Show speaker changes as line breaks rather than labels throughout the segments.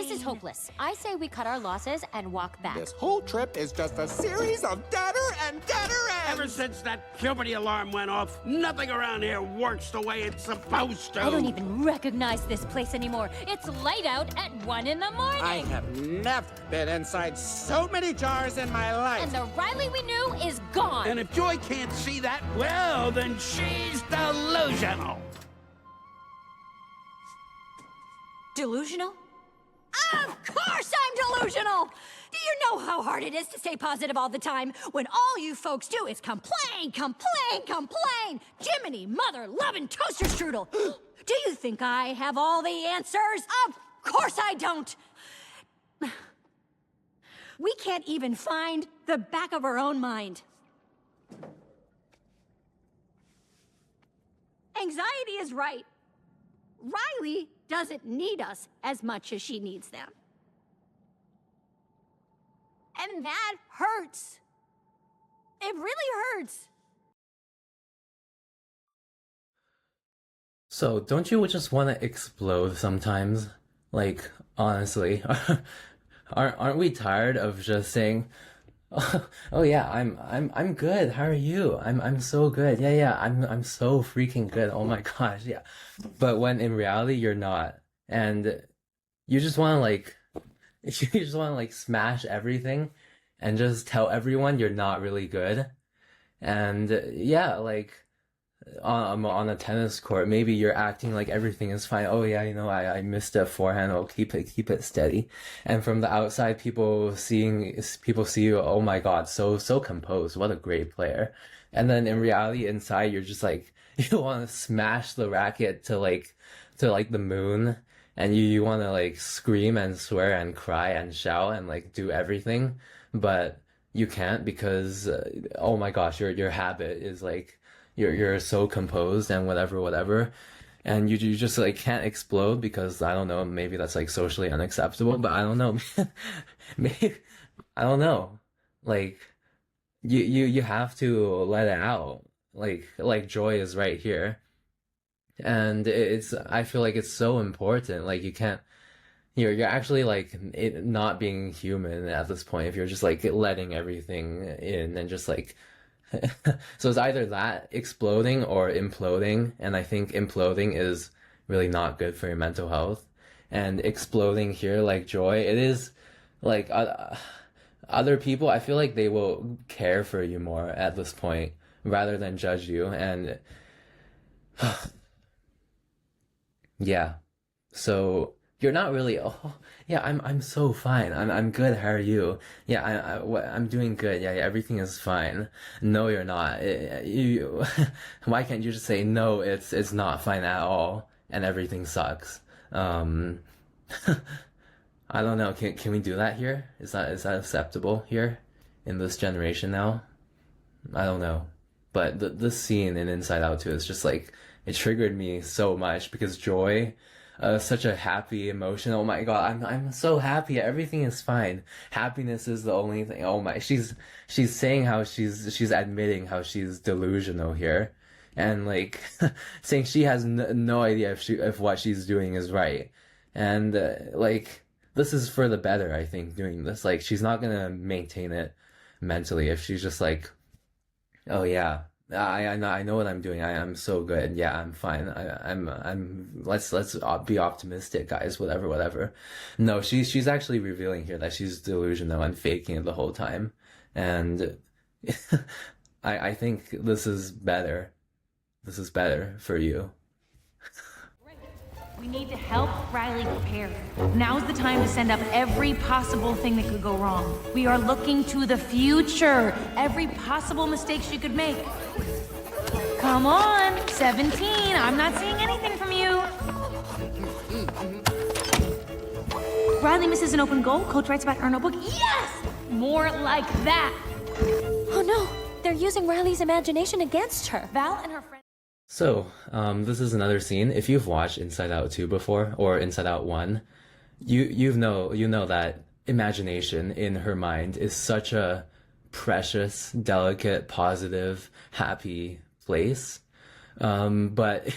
This is hopeless. I say we cut our losses and walk back.
This whole trip is just a series of deader and deader ends.
Ever since that puberty alarm went off, nothing around here works the way it's supposed to.
I don't even recognize this place anymore. It's light out at 1 in the morning.
I have never been inside so many jars in my life.
And the Riley we knew is gone.
And if Joy can't see that, well, then she's delusional.
Delusional? Of course I'm delusional! Do you know how hard it is to stay positive all the time when all you folks do is complain, complain, complain? Jiminy mother loving toaster strudel! Do you think I have all the answers? Of course I don't! We can't even find the back of our own mind. Anxiety is right. Riley doesn't need us as much as she needs them. And that hurts. It really hurts.
So, don't you just want to explode sometimes? Like, honestly, aren't we tired of just saying, "Oh yeah, I'm good. How are you? I'm so good. Yeah, I'm so freaking good. Oh my gosh, yeah." But when in reality you're not, and you just want to like smash everything and just tell everyone you're not really good. And yeah, like on a tennis court, maybe you're acting like everything is fine. Oh yeah, I missed a forehand. Oh, keep it steady. And from the outside, people see you. Oh my God, so composed. What a great player. And then in reality, inside, you're just like you want to smash the racket to the moon, and you want to like scream and swear and cry and shout and like do everything, but you can't because oh my gosh, your habit is like. You're so composed and whatever, and you just like can't explode because I don't know, maybe that's like socially unacceptable, but I don't know, maybe I don't know, like you have to let it out, like Joy is right here, and I feel like it's so important, like you can't. You're actually like not being human at this point if you're just like letting everything in and just like. So it's either that exploding or imploding, and I think imploding is really not good for your mental health. And exploding here, like Joy, it is like other people. I feel like they will care for you more at this point rather than judge you. And yeah, so. You're not really. Oh yeah, I'm so fine. I'm good. How are you? Yeah, I'm doing good. Yeah, everything is fine. No, you're not. Why can't you just say no? It's not fine at all, and everything sucks. I don't know. Can we do that here? Is that acceptable here in this generation now? I don't know. But this scene in Inside Out 2 is just like it triggered me so much because Joy. Such a happy emotion. Oh my God, I'm so happy. Everything is fine. Happiness is the only thing. Oh my, she's saying how she's admitting how she's delusional here, and like saying she has no idea if what she's doing is right, and like this is for the better. I think doing this, like she's not gonna maintain it mentally if she's just like, oh yeah. I know what I'm doing. I'm so good. Yeah, I'm fine. Let's be optimistic, guys. Whatever. No, she's actually revealing here that she's delusional and faking it the whole time. And I think this is better. This is better for you.
We need to help Riley prepare. Now's the time to send up every possible thing that could go wrong. We are looking to the future. Every possible mistake she could make. Come on, 17. I'm not seeing anything from you. Riley misses an open goal. Coach writes about her notebook. Yes! More like that.
Oh no, they're using Riley's imagination against her.
Val and her friend.
So, this is another scene. If you've watched Inside Out 2 before, or Inside Out 1, you know that imagination in her mind is such a precious, delicate, positive, happy place. But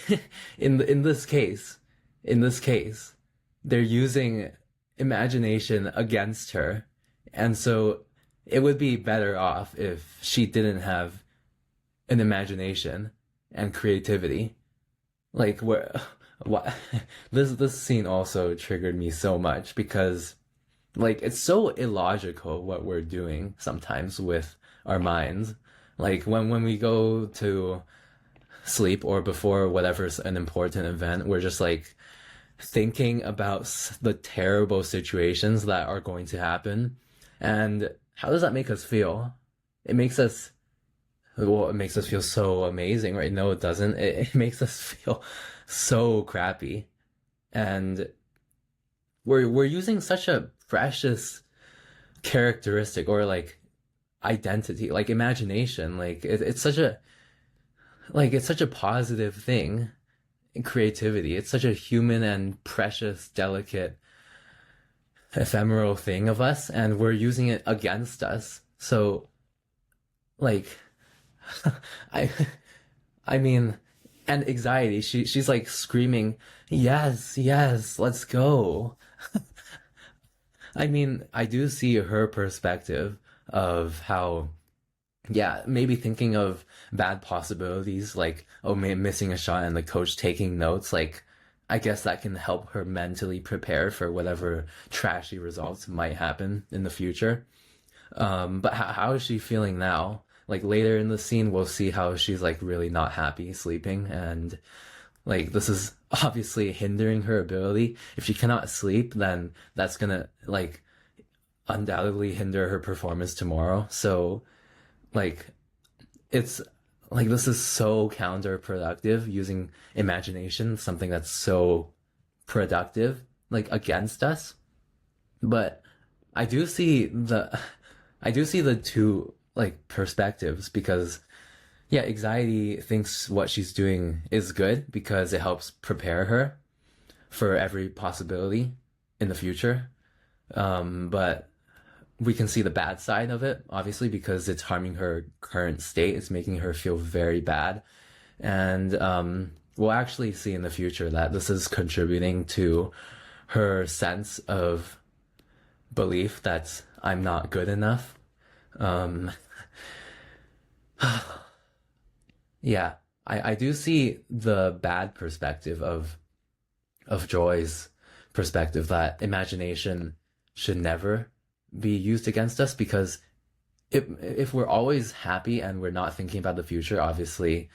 in this case, they're using imagination against her. And so it would be better off if she didn't have an imagination and creativity. Like where what this scene also triggered me so much because like it's so illogical what we're doing sometimes with our minds. Like when we go to sleep or before whatever's an important event, we're just like thinking about the terrible situations that are going to happen. And how does that make us feel? It makes us, well, it makes us feel so amazing, right? No, it doesn't. It makes us feel so crappy. And we're using such a precious characteristic or like identity, like imagination. Like it's such a positive thing. Creativity. It's such a human and precious, delicate, ephemeral thing of us, and we're using it against us. So, like, I mean, and anxiety. She's like screaming, "Yes, yes, let's go." I mean, I do see her perspective of how, yeah, maybe thinking of bad possibilities, like, oh, missing a shot and the coach taking notes, like, I guess that can help her mentally prepare for whatever trashy results might happen in the future. But how is she feeling now? Like, later in the scene, we'll see how she's, like, really not happy sleeping, and, like, this is obviously hindering her ability. If she cannot sleep, then that's gonna, like, undoubtedly hinder her performance tomorrow. So, like, it's like this is so counterproductive, using imagination, something that's so productive, like, against us. But I do see the two like perspectives, because yeah, anxiety thinks what she's doing is good because it helps prepare her for every possibility in the future. But we can see the bad side of it, obviously, because it's harming her current state. It's making her feel very bad. And we'll actually see in the future that this is contributing to her sense of belief that I'm not good enough. Yeah, I do see the bad perspective of Joy's perspective, that imagination should never be used against us, because if we're always happy and we're not thinking about the future, obviously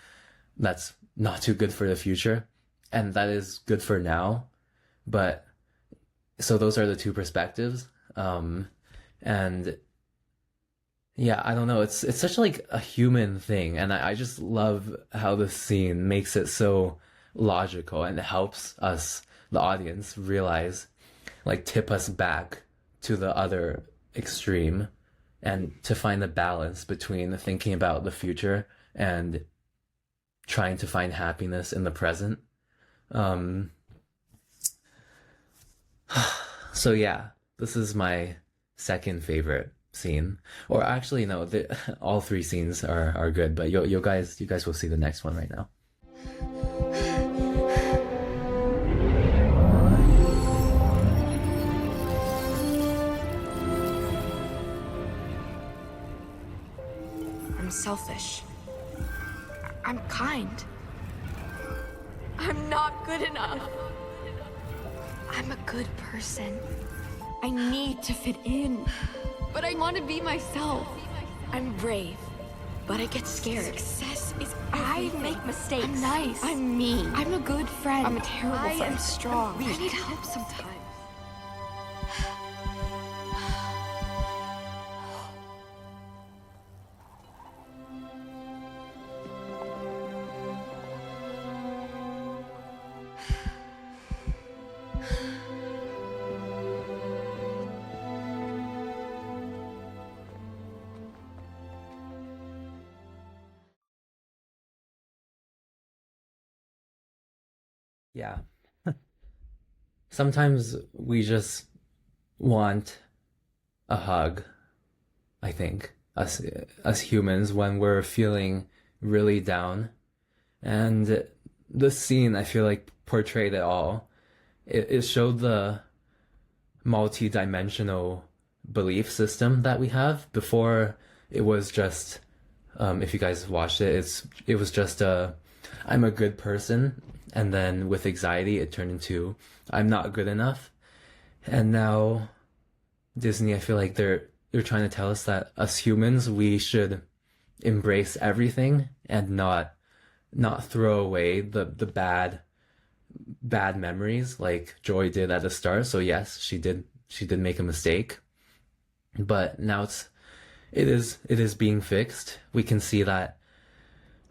that's not too good for the future, and that is good for now. But so those are the two perspectives. And yeah, I don't know, it's such like a human thing, and I just love how the scene makes it so logical and it helps us, the audience, realize, like, tip us back to the other extreme, and to find the balance between thinking about the future and trying to find happiness in the present. So yeah, this is my second favorite scene. Or actually, no, all three scenes are good, but you guys will see the next one right now.
I'm selfish. I'm kind. I'm not good enough. I'm a good person. I need to fit in, but I want to be myself. I'm brave, but I get scared. Success is everything.
I make mistakes.
I'm nice. I'm mean. I'm a good friend. I'm a terrible friend. I am strong. I need help sometimes.
Yeah. Sometimes we just want a hug, I think, us humans, when we're feeling really down. And this scene, I feel like, portrayed it all. It showed the multi-dimensional belief system that we have. Before, it was just, if you guys watched it, it was just I'm a good person, and then with anxiety it turned into I'm not good enough. And now Disney, I feel like they're trying to tell us that us humans, we should embrace everything and not throw away the bad memories like Joy did at the start. So yes, she did make a mistake, but now it is being fixed. We can see that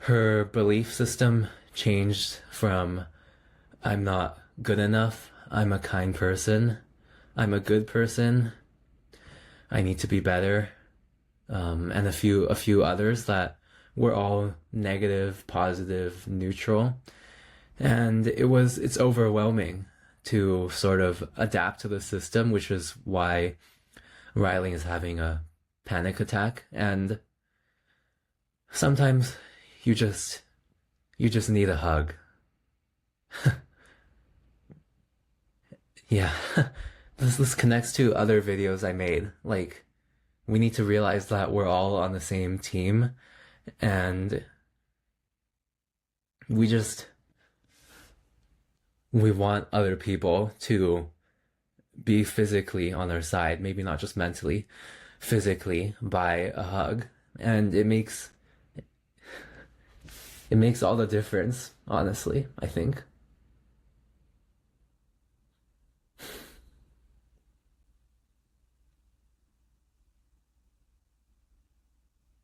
her belief system changed from I'm not good enough, I'm a kind person, I'm a good person, I need to be better, and a few others that were all negative, positive, neutral. And it's overwhelming to sort of adapt to the system, which is why Riley is having a panic attack. And sometimes you just need a hug. Yeah. This connects to other videos I made. Like, we need to realize that we're all on the same team, and we want other people to be physically on our side, maybe not just mentally, physically, by a hug. And it makes all the difference, honestly, I think.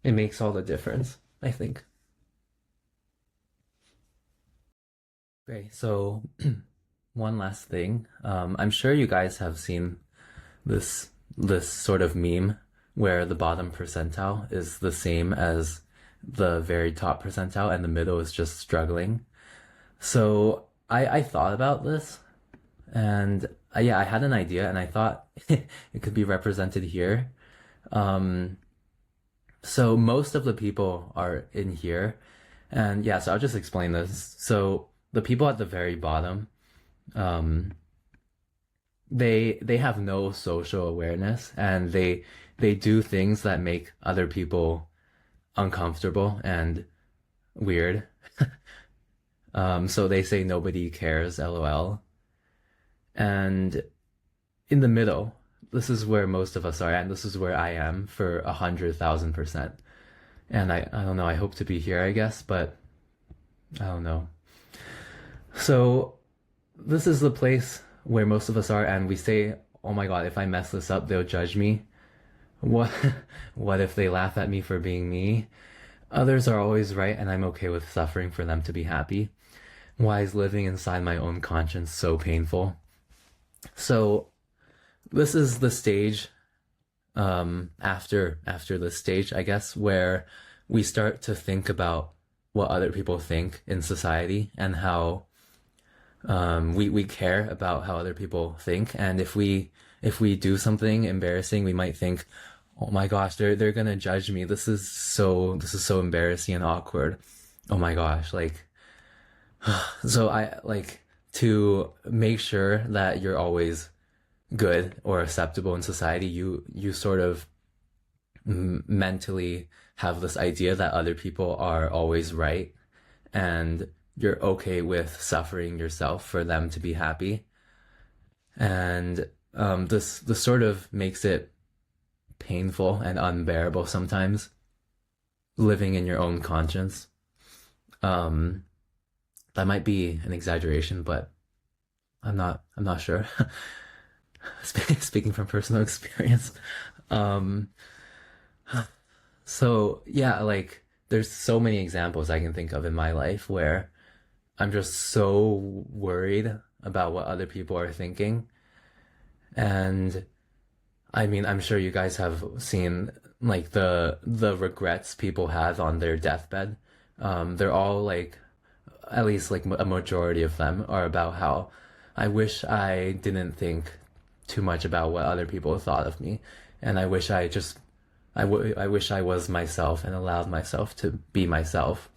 It makes all the difference, I think. Okay, so one last thing. I'm sure you guys have seen this sort of meme where the bottom percentile is the same as the very top percentile and the middle is just struggling. So I thought about this, and yeah, I had an idea, and I thought it could be represented here. So most of the people are in here, and yeah, so I'll just explain this. So the people at the very bottom, they have no social awareness, and they do things that make other people uncomfortable and weird. So they say nobody cares, LOL. And in the middle, this is where most of us are, and this is where I am for 100,000%. And I don't know, I hope to be here, I guess, but I don't know. So this is the place where most of us are, and we say, oh my God, if I mess this up, they'll judge me. What if they laugh at me for being me? Others are always right, and I'm okay with suffering for them to be happy. Why is living inside my own conscience so painful? So this is the stage, after this stage, I guess, where we start to think about what other people think in society, and how we care about how other people think. And if we do something embarrassing, we might think, oh my gosh, they're gonna judge me. This is so embarrassing and awkward. Oh my gosh, like, so I like to make sure that you're always good or acceptable in society. You sort of mentally have this idea that other people are always right, and you're okay with suffering yourself for them to be happy. And this sort of makes it painful and unbearable sometimes, living in your own conscience. That might be an exaggeration, but I'm not sure. Speaking from personal experience. So yeah, like, there's so many examples I can think of in my life where I'm just so worried about what other people are thinking. And I mean, I'm sure you guys have seen like the regrets people have on their deathbed. They're all like, at least like a majority of them are about how I wish I didn't think too much about what other people thought of me, and I wish I wish I was myself and allowed myself to be myself.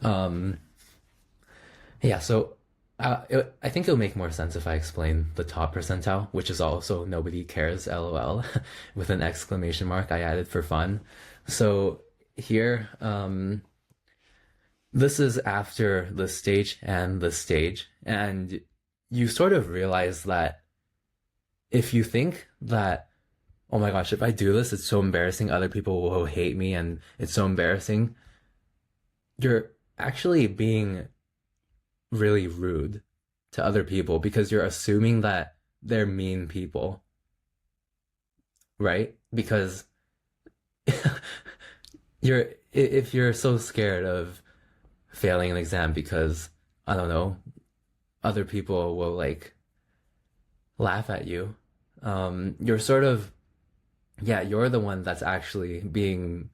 Yeah, so I think it'll make more sense if I explain the top percentile, which is also nobody cares, LOL, with an exclamation mark I added for fun. So here, this is after the stage and the stage, and you sort of realize that if you think that, oh my gosh, if I do this, it's so embarrassing, other people will hate me, and it's so embarrassing, you're actually being really rude to other people because you're assuming that they're mean people, right? Because if you're so scared of failing an exam because, I don't know, other people will like laugh at you, you're sort of, yeah, you're the one that's actually being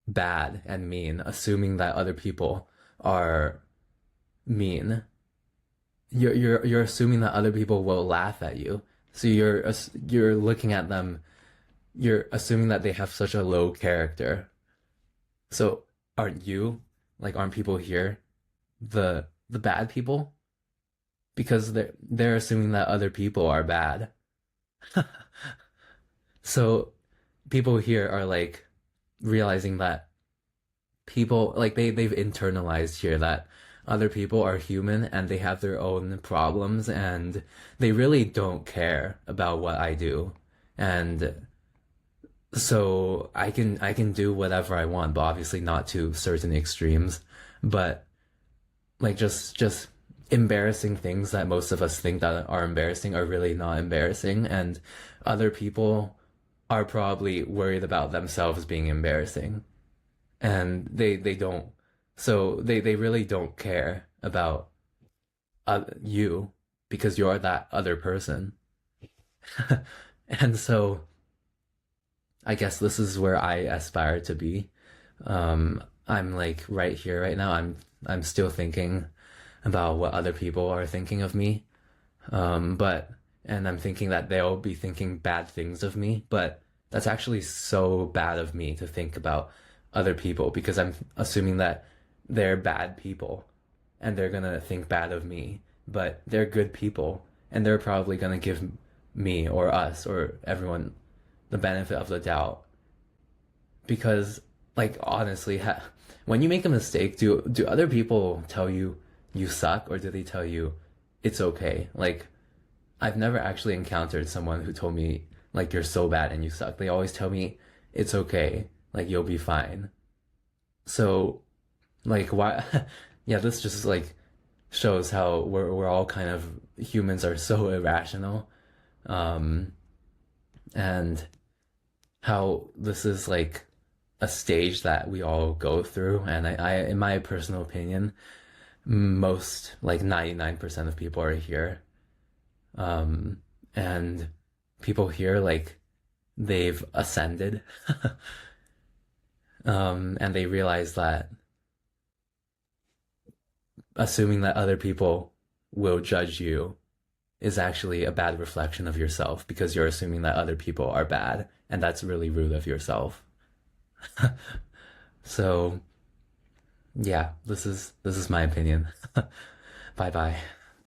bad and mean, assuming that other people are mean. You're assuming that other people will laugh at you. So you're looking at them, you're assuming that they have such a low character. So aren't people here the bad people? Because they're assuming that other people are bad. So people here are like realizing that people, like they've internalized here that other people are human and they have their own problems and they really don't care about what I do. And so I can do whatever I want, but obviously not to certain extremes. But like just embarrassing things that most of us think that are embarrassing are really not embarrassing, and other people are probably worried about themselves being embarrassing, and they don't, so they really don't care about you because you're that other person. And so I guess this is where I aspire to be. I'm like right here right now, I'm still thinking about what other people are thinking of me, and I'm thinking that they'll be thinking bad things of me, but that's actually so bad of me to think about other people because I'm assuming that they're bad people and they're gonna think bad of me, but they're good people and they're probably gonna give me or us or everyone the benefit of the doubt. Because like honestly, when you make a mistake, do other people tell you you suck, or do they tell you it's okay? Like, I've never actually encountered someone who told me like you're so bad and you suck. They always tell me it's okay, like you'll be fine. So like why yeah, this just like shows how we're all kind of, humans are so irrational, and how this is like a stage that we all go through. And I in my personal opinion, most, like 99% of people are here, and people here, like they've ascended, and they realize that assuming that other people will judge you is actually a bad reflection of yourself, because you're assuming that other people are bad, and that's really rude of yourself. So yeah, this is my opinion. Bye bye.